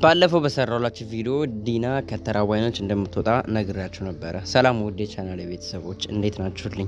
ባለፈው በሰራውላችሁ ቪዲዮ ዲና ከተራዋይኖች እንደምትወጣ ነግራችሁ ነበር። ሰላም ውድ የቻናሌ ቤተሰቦች እንዴት ናችሁልኝ?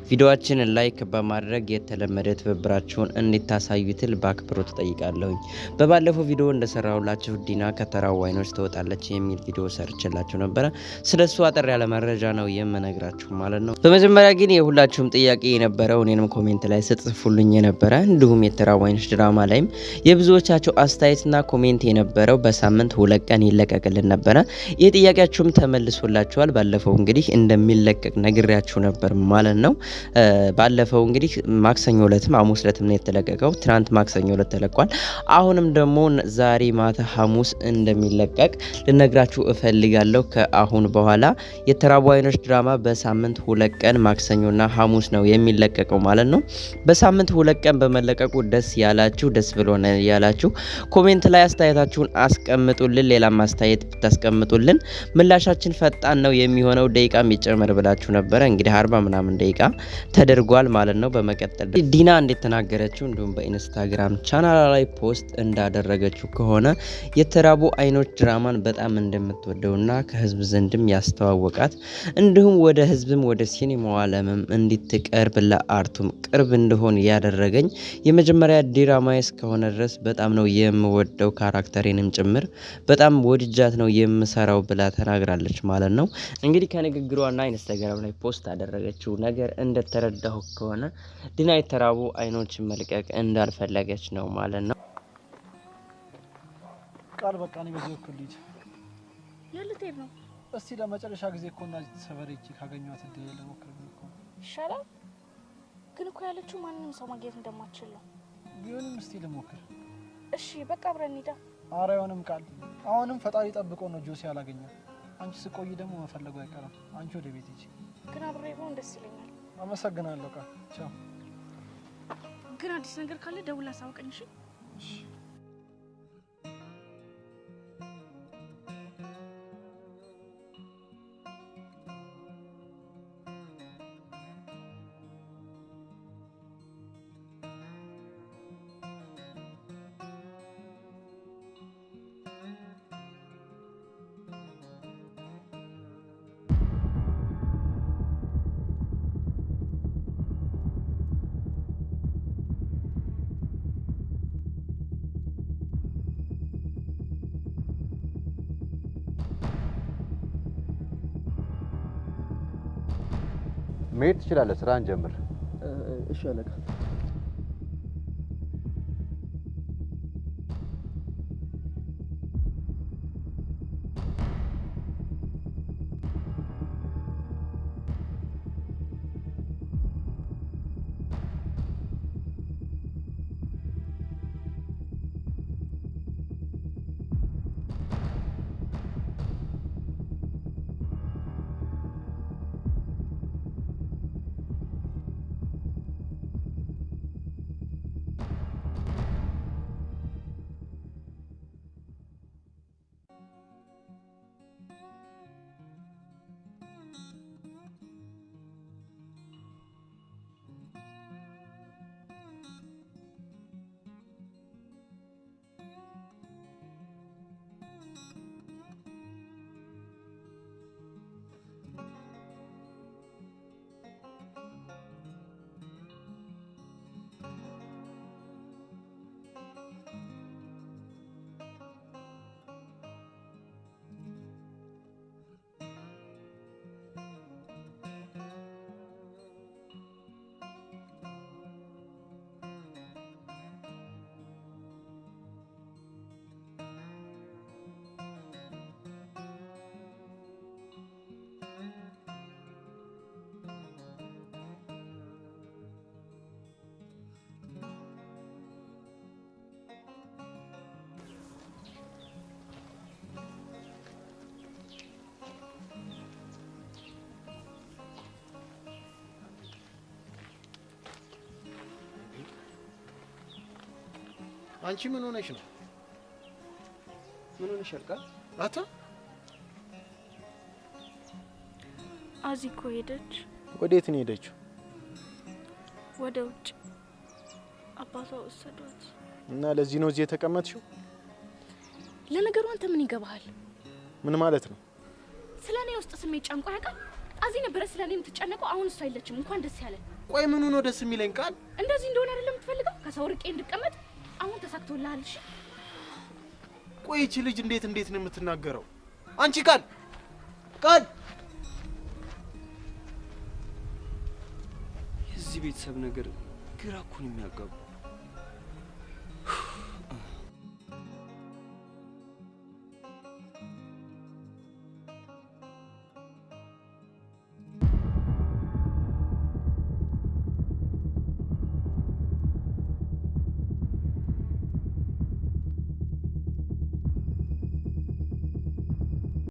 ቪዲዮአችንን ላይክ በማድረግ የተለመደ ትብብራችሁን እንድታሳዩትል በአክብሮት ተጠይቃለሁኝ። በባለፈው ቪዲዮ እንደሰራውላችሁ ዲና ከተራዋይኖች ትወጣለች የሚል ቪዲዮ ሰርችላችሁ ነበር። ስለሱ አጠር ያለ መረጃ ነው የምነግራችሁ ማለት ነው። በመጀመሪያ ግን የሁላችሁም ጥያቄ የነበረው እኔንም ኮሜንት ላይ ስትጽፉልኝ የነበረ እንዲሁም የተራዋይኖች ድራማ ላይም የብዙዎቻችሁ አስተያየትና ኮሜንት የነበረው ሳምንት 2 ቀን ይለቀቅልን ነበር። የጥያቄያችሁም ተመልሶላችኋል። ባለፈው እንግዲህ እንደሚለቀቅ ነግሬያችሁ ነበር ማለት ነው። ባለፈው እንግዲህ ማክሰኞ ዕለትም ሐሙስ ዕለትም ነው የተለቀቀው። ትናንት ማክሰኞ ዕለት ተለቋል። አሁንም ደግሞ ዛሬ ማታ ሐሙስ እንደሚለቀቅ ልነግራችሁ እፈልጋለሁ። ከአሁን በኋላ የተራዋይኖች ድራማ በሳምንት 2 ቀን ማክሰኞና ሐሙስ ነው የሚለቀቀው ማለት ነው። በሳምንት 2 ቀን በመለቀቁ ደስ ያላችሁ ደስ ብሎናል ያላችሁ ኮሜንት ላይ አስተያየታችሁን አስቀምጡልን። ሌላ ማስተያየት ብታስቀምጡልን ምላሻችን ፈጣን ነው የሚሆነው። ደቂቃም ይጨመር ብላችሁ ነበረ። እንግዲህ 40 ምናምን ደቂቃ ተደርጓል ማለት ነው። በመቀጠል ዲና እንደተናገረችው እንዲሁም በኢንስታግራም ቻናል ላይ ፖስት እንዳደረገችው ከሆነ የተራቡ አይኖች ድራማን በጣም እንደምትወደውና ከህዝብ ዘንድም ያስተዋወቃት እንዲሁም ወደ ህዝብም ወደ ሲኒማው ዓለምም እንድትቀርብ ለአርቱም ቅርብ እንደሆን ያደረገኝ የመጀመሪያ ድራማዬ እስከሆነ ድረስ በጣም ነው የምወደው ካራክተሬንም ጭምር በጣም ወድጃት ነው የምሰራው ብላ ተናግራለች ማለት ነው። እንግዲህ ከንግግሯና ኢንስታግራም ላይ ፖስት ያደረገችው ነገር እንደተረዳሁ ከሆነ ዲና የተራቡ አይኖችን መልቀቅ እንዳልፈለገች ነው ማለት ነው። ቃል በቃ ነው በዚህ ወኩል ልጅ የልቴር ነው። እስቲ ለመጨረሻ ጊዜ እኮ እና ሰፈሬቺ ካገኘኋት እንደ ለሞክር ብሎ ይሻላል። ግን እኮ ያለችው ማንንም ሰው ማግኘት እንደማትችል ነው። ቢሆንም እስቲ ልሞክር። እሺ በቃ አብረን እንሂዳ። አራዩንም ቃል አሁንም ፈጣሪ ጠብቆ ነው ጆሲ ያላገኘው። አንቺ ስቆይ ደግሞ መፈለጉ አይቀርም። አንቺ ወደ ቤት ሂጂ። ግን አብሬ ብሆን ደስ ይለኛል። አመሰግናለሁ ቃል ቻው። ግን አዲስ ነገር ካለ ደውል አሳውቀኝ እሺ? እሺ መሄድ ትችላለህ። ስራን ጀምር። እሺ አለቃ። አንቺ ምን ሆነሽ ነው? ምን ሆነሽ አልቃ? አታ አዚኮ ሄደች። ወዴት ነው ሄደችው? ወደ ውጭ አባቷ ወሰዷት። እና ለዚህ ነው እዚህ የተቀመጥሽው? ለነገሩ አንተ ምን ይገባሃል? ምን ማለት ነው? ስለኔ ውስጥ ስሜት ጨንቆ ያውቃል? አዚ ነበር ስለኔ የምትጨነቀው። አሁን እሷ አይለችም። እንኳን ደስ ያለ። ቆይ ምን ሆኖ ደስ የሚለኝ ቃል? እንደዚህ እንደሆነ አይደለም የምትፈልገው? ከሰው ርቄ እንድቀመጥ አሁን ተሳክቶልሃል። እሺ ቆይ እቺ ልጅ እንዴት ነው የምትናገረው? አንቺ ቃል የዚህ ቤተሰብ ነገር ግራ እኮ ነው የሚያጋባው።